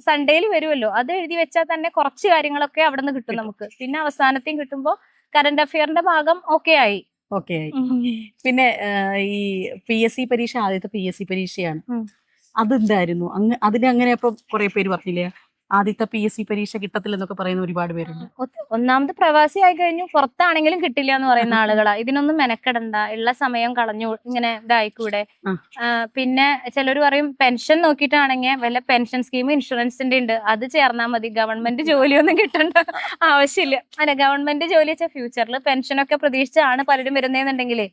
സൺഡേയിൽ വരുമല്ലോ, അത് എഴുതി വെച്ചാൽ തന്നെ കുറച്ച് കാര്യങ്ങളൊക്കെ അവിടെ നിന്ന് കിട്ടും നമുക്ക്. പിന്നെ അവസാനത്തെയും കിട്ടുമ്പോ കറന്റ് അഫെയറിന്റെ ഭാഗം ഓക്കെ ആയി. പിന്നെ ഈ PSC പരീക്ഷ ആദ്യത്തെ PSC പരീക്ഷയാണ്, അതെന്തായിരുന്നു? അതിന് അങ്ങനെ അപ്പൊ കുറെ പേര് പറഞ്ഞില്ലേ ആദ്യത്തെ PSC പരീക്ഷ കിട്ടത്തില്ലെന്നൊക്കെ പറയുന്ന ഒരുപാട് പേരുണ്ട്. ഒന്നാമത് പ്രവാസി ആയി കഴിഞ്ഞു, പുറത്താണെങ്കിലും കിട്ടില്ല എന്ന് പറയുന്ന ആളുകളാ. ഇതിനൊന്നും മെനക്കെടണ്ട, ഉള്ള സമയം കളഞ്ഞു ഇങ്ങനെ ഇതായിക്കൂടെ. പിന്നെ ചിലർ പറയും പെൻഷൻ നോക്കിയിട്ടാണെങ്കിൽ വല്ല പെൻഷൻ സ്കീം ഇൻഷുറൻസിന്റെ ഉണ്ട്, അത് ചേർന്നാൽ മതി, ഗവൺമെന്റ് ജോലിയൊന്നും കിട്ടണ്ട ആവശ്യമില്ല. അല്ല, ഗവൺമെന്റ് ജോലി വെച്ചാൽ ഫ്യൂച്ചറിൽ പെൻഷനൊക്കെ പ്രതീക്ഷിച്ചാണ് പലരും വരുന്നതെന്നുണ്ടെങ്കിലേ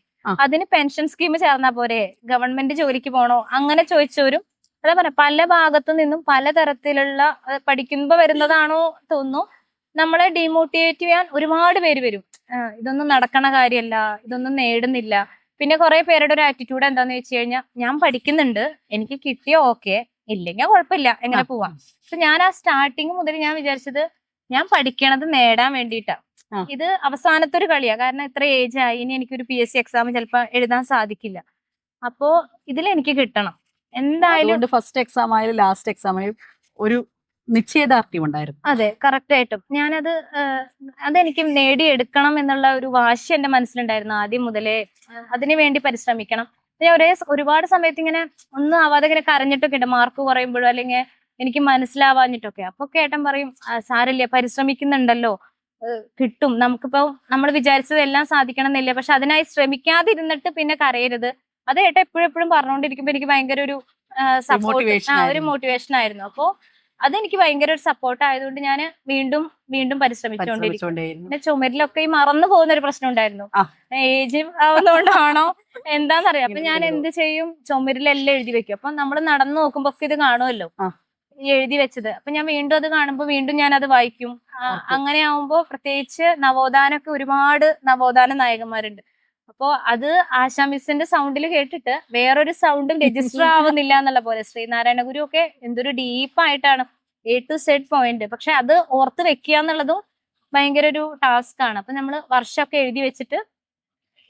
അതിന് പെൻഷൻ സ്കീം ചേർന്നാ പോരെ, ഗവൺമെന്റ് ജോലിക്ക് പോണോ, അങ്ങനെ ചോദിച്ചവരും അതാ പറയാ. പല ഭാഗത്തു നിന്നും പലതരത്തിലുള്ള പഠിക്കുമ്പോ വരുന്നതാണോ തോന്നുന്നു, നമ്മളെ ഡീമോട്ടിവേറ്റ് ചെയ്യാൻ ഒരുപാട് പേര് വരും. ഇതൊന്നും നടക്കണ കാര്യമല്ല, ഇതൊന്നും നേടുന്നില്ല. പിന്നെ കുറെ പേരുടെ ഒരു ആറ്റിറ്റ്യൂഡ് എന്താന്ന് വെച്ച് കഴിഞ്ഞാൽ ഞാൻ പഠിക്കുന്നുണ്ട്, എനിക്ക് കിട്ടിയോ ഓക്കെ, ഇല്ലെങ്കിൽ കുഴപ്പമില്ല, എങ്ങനെ പോവാം. അപ്പൊ ഞാൻ ആ സ്റ്റാർട്ടിങ് മുതൽ ഞാൻ വിചാരിച്ചത് ഞാൻ പഠിക്കണത് നേടാൻ വേണ്ടിയിട്ടാ. ഇത് അവസാനത്തെ ഒരു കളിയാ. കാരണം ഇത്ര ഏജ് ആയി, ഇനി എനിക്കൊരു PSC എക്സാം ചിലപ്പോ എഴുതാൻ സാധിക്കില്ല. അപ്പോ ഇതിൽ എനിക്ക് കിട്ടണം എന്തായാലും. ഫസ്റ്റ് എക്സാം ആയാലും ലാസ്റ്റ് എക്സാം ആയാലും ഒരു നിശ്ചയദാർഢ്യം ഉണ്ടായിരുന്നു. അതെ, കറക്റ്റ് ആയിട്ടും ഞാനത് അതെനിക്ക് നേടിയെടുക്കണം എന്നുള്ള ഒരു വാശി എന്റെ മനസ്സിലുണ്ടായിരുന്നു ആദ്യം മുതലേ. അതിനു വേണ്ടി പരിശ്രമിക്കണം. ഞാൻ ഒരുപാട് സമയത്ത് ഇങ്ങനെ ഒന്നും ആവാതെ ഇങ്ങനെ കരഞ്ഞിട്ടൊക്കെ ഉണ്ട്, മാർക്ക് കുറയുമ്പോഴോ അല്ലെങ്കിൽ എനിക്ക് മനസ്സിലാവാഞ്ഞിട്ടൊക്കെ. അപ്പൊ ഏട്ടൻ പറയും സാരല്ല, പരിശ്രമിക്കുന്നുണ്ടല്ലോ, കിട്ടും, നമുക്കിപ്പോ നമ്മൾ വിചാരിച്ചത് എല്ലാം സാധിക്കണം എന്നില്ല, പക്ഷെ അതിനായി ശ്രമിക്കാതിരുന്നിട്ട് പിന്നെ കരയരുത്. അത് ഏട്ടൻ എപ്പോഴും പറഞ്ഞുകൊണ്ടിരിക്കുമ്പോ എനിക്ക് ഭയങ്കര ഒരു ഒരു മോട്ടിവേഷൻ ആയിരുന്നു. അപ്പോ അതെനിക്ക് ഭയങ്കര ഒരു സപ്പോർട്ട് ആയതുകൊണ്ട് ഞാൻ വീണ്ടും പരിശ്രമിച്ചുകൊണ്ടിരിക്കും. പിന്നെ ചുമരിലൊക്കെ ഈ മറന്നു പോകുന്ന ഒരു പ്രശ്നം ഉണ്ടായിരുന്നു, ഏജ് ആവുന്നതുകൊണ്ടാണോ എന്താന്നറിയാം. അപ്പൊ ഞാൻ എന്ത് ചെയ്യും, ചുമരിലെല്ലാം എഴുതി വെക്കും. അപ്പൊ നമ്മൾ നടന്നു നോക്കുമ്പോ ഒക്കെ ഇത് കാണുമല്ലോ എഴുതി വെച്ചത്. അപ്പൊ ഞാൻ വീണ്ടും അത് കാണുമ്പോ വീണ്ടും ഞാൻ അത് വായിക്കും. അങ്ങനെ ആവുമ്പോ പ്രത്യേകിച്ച് നവോത്ഥാനൊക്കെ ഒരുപാട് നവോത്ഥാന നായകന്മാരുണ്ട്. അപ്പോ അത് ആശാ മിസ്സിന്റെ സൗണ്ടിൽ കേട്ടിട്ട് വേറൊരു സൗണ്ടും രജിസ്റ്റർ ആവുന്നില്ല എന്നുള്ള പോലെ. ശ്രീനാരായണ ഗുരു ഒക്കെ എന്തൊരു ഡീപ്പായിട്ടാണ് to Z പോയിന്റ്. പക്ഷെ അത് ഓർത്ത് വെക്കുക എന്നുള്ളതും ഭയങ്കര ഒരു ടാസ്ക് ആണ്. അപ്പൊ നമ്മള് വർഷമൊക്കെ എഴുതി വെച്ചിട്ട്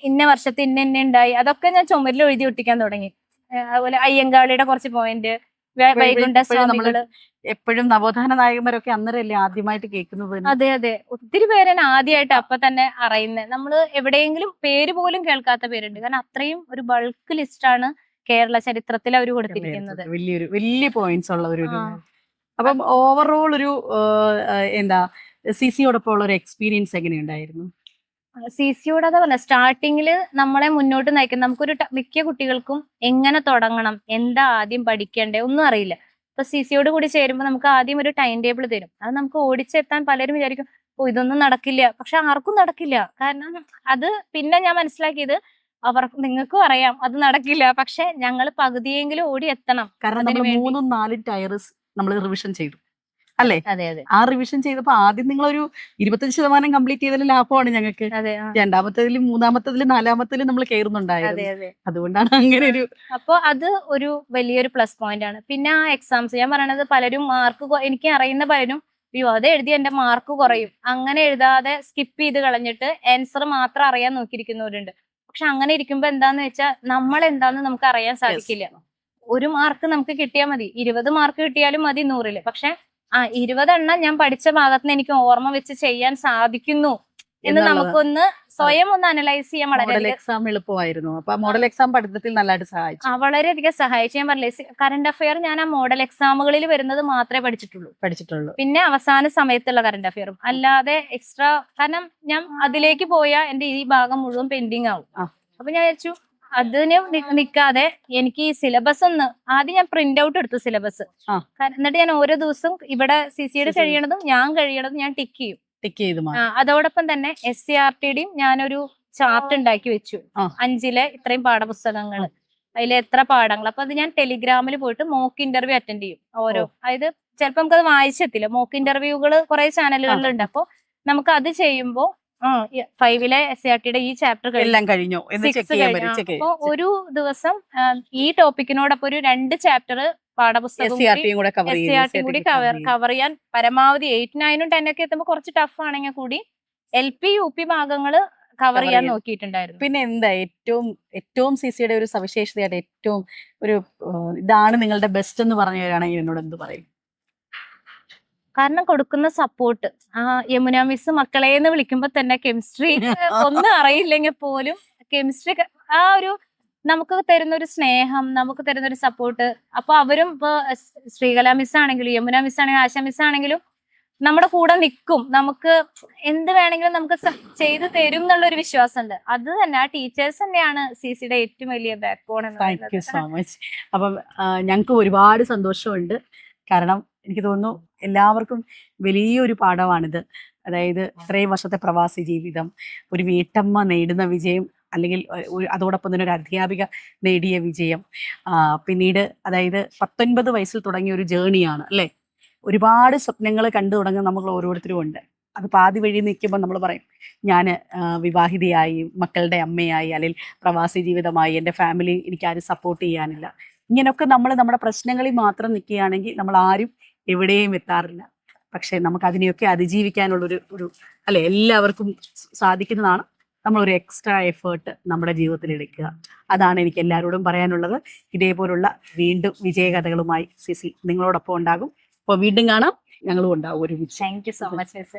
ഇന്ന വർഷത്തെ ഇന്ന ഉണ്ടായി അതൊക്കെ ഞാൻ ചുമരിൽ എഴുതി ഒട്ടിക്കാൻ തുടങ്ങി. അതുപോലെ അയ്യങ്കാളിയുടെ കുറച്ച് പോയിന്റ്, വൈകുണ്ഠ സ്വാമികള്. എപ്പോഴും നവോത്ഥാന നായകന്മാരൊക്കെ അന്നേരല്ലേ ആദ്യമായിട്ട് കേൾക്കുന്നത് തന്നെ. അതെ അതെ, ഒത്തിരി പേരെ ആദ്യമായിട്ട് അപ്പൊ തന്നെ അറിയുന്നത്. നമ്മള് എവിടെയെങ്കിലും പേര് പോലും കേൾക്കാത്ത പേരുണ്ട്. കാരണം അത്രയും ഒരു ബൾക്ക് ലിസ്റ്റാണ് കേരള ചരിത്രത്തിൽ അവർ കൊടുത്തിരിക്കുന്നത്. വലിയ പോയിന്റ്സ് ഉള്ള ഒരു അപ്പം ഓവറോൾ ഒരു എന്താ സിസിയോടൊപ്പം ഉള്ള ഒരു എക്സ്പീരിയൻസ് എങ്ങനെയുണ്ടായിരുന്നു? സിസിയോട് അതാ പറഞ്ഞ, സ്റ്റാർട്ടിങ്ങില് നമ്മളെ മുന്നോട്ട് നയിക്കുന്നത്. നമുക്കൊരു മിക്ക കുട്ടികൾക്കും എങ്ങനെ തുടങ്ങണം, എന്താ ആദ്യം പഠിക്കേണ്ടത് ഒന്നും അറിയില്ല. ഇപ്പൊ സിസിയോട് കൂടി ചേരുമ്പോൾ നമുക്ക് ആദ്യം ഒരു ടൈം ടേബിൾ തരും. അത് നമുക്ക് ഓടിച്ചെത്താൻ പലരും വിചാരിക്കും ഓ ഇതൊന്നും നടക്കില്ല. പക്ഷെ ആർക്കും നടക്കില്ല. കാരണം അത് പിന്നെ ഞാൻ മനസ്സിലാക്കിയത് നിങ്ങൾക്കും അറിയാം അത് നടക്കില്ല. പക്ഷെ ഞങ്ങൾ പകുതിയെങ്കിലും ഓടി എത്തണം. കാരണം നമ്മൾ 3-4 ടയർസ് നമ്മൾ റിവിഷൻ ചെയ്തു അല്ലേ? അതെ അതെ. ആ റിവിഷൻ ചെയ്തപ്പോ ആദ്യം നിങ്ങളൊരു 25% കംപ്ലീറ്റ് ചെയ്തതിൽ ലാഭമാണ് ഞങ്ങൾക്ക്. രണ്ടാമത്തതിലും മൂന്നാമത്തതിലും നാലാമത്തതിലും നമ്മൾ കയറുന്നുണ്ടായിരുന്നു. അതുകൊണ്ടാണ് അങ്ങനെ ഒരു. അപ്പൊ അത് ഒരു വലിയൊരു പ്ലസ് പോയിന്റ് ആണ്. പിന്നെ ആ എക്സാംസ് ഞാൻ പറയണത്, പലരും മാർക്ക് എനിക്ക് അറിയുന്ന പലരും അയ്യോ അത് എഴുതി എന്റെ മാർക്ക് കുറയും അങ്ങനെ എഴുതാതെ സ്കിപ്പ് ചെയ്ത് കളഞ്ഞിട്ട് ആൻസർ മാത്രം അറിയാൻ നോക്കിയിരിക്കുന്നവരുണ്ട്. പക്ഷെ അങ്ങനെ ഇരിക്കുമ്പോ എന്താന്ന് വെച്ചാൽ നമ്മൾ എന്താന്ന് നമുക്ക് അറിയാൻ സാധിക്കില്ല. ഒരു മാർക്ക് നമുക്ക് കിട്ടിയാൽ മതി, 20 മാർക്ക് കിട്ടിയാലും മതി 100-ല്. പക്ഷെ 20 എണ്ണം ഞാൻ പഠിച്ച ഭാഗത്ത് എനിക്ക് ഓർമ്മ വെച്ച് ചെയ്യാൻ സാധിക്കുന്നു എന്ന് നമുക്കൊന്ന് സ്വയം ഒന്ന് അനലൈസ് ചെയ്യാൻ മോഡൽ എക്സാം എളുപ്പമായിരുന്നു. അപ്പൊ മോഡൽ എക്സാം പഠിത്തത്തിൽ നല്ലതായിട്ട് സഹായിച്ചു. വളരെയധികം സഹായിച്ചു. ഞാൻ പറഞ്ഞില്ലേ, കറണ്ട് അഫയർ ഞാൻ ആ മോഡൽ എക്സാമുകളിൽ വരുന്നത് മാത്രമേ പഠിച്ചിട്ടുള്ളൂ. പിന്നെ അവസാന സമയത്തുള്ള കറണ്ട് അഫയറും അല്ലാതെ എക്സ്ട്രാ. കാരണം ഞാൻ അതിലേക്ക് പോയാൽ എന്റെ ഈ ഭാഗം മുഴുവൻ പെൻഡിങ് ആവും. അപ്പൊ ഞാൻ വിചാരിച്ചു അതിന് നിക്കാതെ എനിക്ക് ഈ സിലബസ് ആദ്യം ഞാൻ പ്രിന്റ് ഔട്ട് എടുത്തു സിലബസ്. എന്നിട്ട് ഞാൻ ഓരോ ദിവസവും ഇവിടെ സിസിയുടെ കഴിയണതും ഞാൻ കഴിയണതും ഞാൻ ടിക്ക് ചെയ്യും. അതോടൊപ്പം തന്നെ SCRTയുടെയും ഞാനൊരു ചാർട്ട് ഉണ്ടാക്കി വെച്ചു. 5-ലെ ഇത്രയും പാഠപുസ്തകങ്ങൾ, അതിലെ എത്ര പാഠങ്ങൾ. അപ്പൊ അത് ഞാൻ ടെലിഗ്രാമിൽ പോയിട്ട് മോക്ക് ഇന്റർവ്യൂ അറ്റൻഡ് ചെയ്യും. അതായത് ചിലപ്പോ നമുക്കത് വായിച്ചെത്തില്ല. മോക്ക് ഇന്റർവ്യൂകൾ കുറെ ചാനലുകളിലുണ്ട്. അപ്പൊ നമുക്ക് അത് ചെയ്യുമ്പോ 5-ലെ SCRTയുടെ ഈ ചാപ്റ്റർ എല്ലാം കഴിഞ്ഞു. അപ്പൊ ഒരു ദിവസം ഈ ടോപ്പിക്കിനോടൊപ്പം ഒരു 2 ചാപ്റ്റർ പാഠപുസ്തകം SCRT കൂടി കവർ ചെയ്യാൻ പരമാവധി 8, 9, 10 ഒക്കെ എത്തുമ്പോൾ കുറച്ച് ടഫ് ആണെങ്കിൽ കൂടി LP UP ഭാഗങ്ങള് കവർ ചെയ്യാൻ നോക്കിയിട്ടുണ്ടായിരുന്നു. പിന്നെ എന്താ ഏറ്റവും സിസിയുടെ ഒരു സവിശേഷതയായിട്ട് ഏറ്റവും ഒരു ഇതാണ് നിങ്ങളുടെ ബെസ്റ്റ് എന്ന് പറഞ്ഞവരാണെങ്കിൽ എന്നോട് എന്ത് പറയും? കാരണം കൊടുക്കുന്ന സപ്പോർട്ട്. യമുന മിസ് മക്കളെന്ന് വിളിക്കുമ്പോ തന്നെ കെമിസ്ട്രി ഒന്നും അറിയില്ലെങ്കിൽ പോലും കെമിസ്ട്രി ആ ഒരു നമുക്ക് തരുന്ന ഒരു സ്നേഹം, നമുക്ക് തരുന്ന ഒരു സപ്പോർട്ട്. അപ്പൊ അവരും ഇപ്പൊ ശ്രീകല മിസ് ആണെങ്കിലും യമുന മിസ് ആണെങ്കിലും ആശ മിസ് ആണെങ്കിലും നമ്മുടെ കൂടെ നിൽക്കും. നമുക്ക് എന്ത് വേണമെങ്കിലും നമുക്ക് ചെയ്തു തരും എന്നുള്ള ഒരു വിശ്വാസം ഉണ്ട്. അത് തന്നെ ആ ടീച്ചേഴ്സ് തന്നെയാണ് സിസിയുടെ ഏറ്റവും വലിയ ബാക്ക് ബോൺ എന്ന് പറയുന്നത്. Thank you so much. അപ്പം ഞങ്ങൾക്ക് ഒരുപാട് സന്തോഷമുണ്ട്. കാരണം എനിക്ക് തോന്നുന്നു എല്ലാവർക്കും വലിയൊരു പാഠമാണിത്. അതായത് ഇത്രയും വർഷത്തെ പ്രവാസി ജീവിതം, ഒരു വീട്ടമ്മ നേടുന്ന വിജയം, അല്ലെങ്കിൽ അതോടൊപ്പം തന്നെ ഒരു അധ്യാപിക നേടിയ വിജയം, പിന്നീട് അതായത് 19 വയസ്സിൽ തുടങ്ങിയ ഒരു ജേണിയാണ് അല്ലേ? ഒരുപാട് സ്വപ്നങ്ങൾ കണ്ടു തുടങ്ങുന്ന നമ്മൾ ഓരോരുത്തരും ഉണ്ട്. അത് പാതി വഴി നിൽക്കുമ്പോൾ നമ്മൾ പറയും ഞാൻ വിവാഹിതയായി, മക്കളുടെ അമ്മയായി, അല്ലെങ്കിൽ പ്രവാസി ജീവിതമായി, എൻ്റെ ഫാമിലി എനിക്കാരും സപ്പോർട്ട് ചെയ്യാനില്ല. ഇങ്ങനെയൊക്കെ നമ്മൾ നമ്മുടെ പ്രശ്നങ്ങളിൽ മാത്രം നിൽക്കുകയാണെങ്കിൽ നമ്മൾ ആരും എവിടെയും എത്താറില്ല. പക്ഷെ നമുക്ക് അതിനെയൊക്കെ അതിജീവിക്കാനുള്ളൊരു അല്ലെ എല്ലാവർക്കും സാധിക്കുന്നതാണ്. നമ്മളൊരു എക്സ്ട്രാ എഫേർട്ട് നമ്മുടെ ജീവിതത്തിൽ എടുക്കുക. അതാണ് എനിക്ക് എല്ലാവരോടും പറയാനുള്ളത്. ഇതേപോലുള്ള വീണ്ടും വിജയകഥകളുമായി സിസി നിങ്ങളോടൊപ്പം ഉണ്ടാകും. അപ്പോൾ വീണ്ടും കാണാം. ഞങ്ങളും ഉണ്ടാവും ഒരുമിച്ച്. Thank you so much.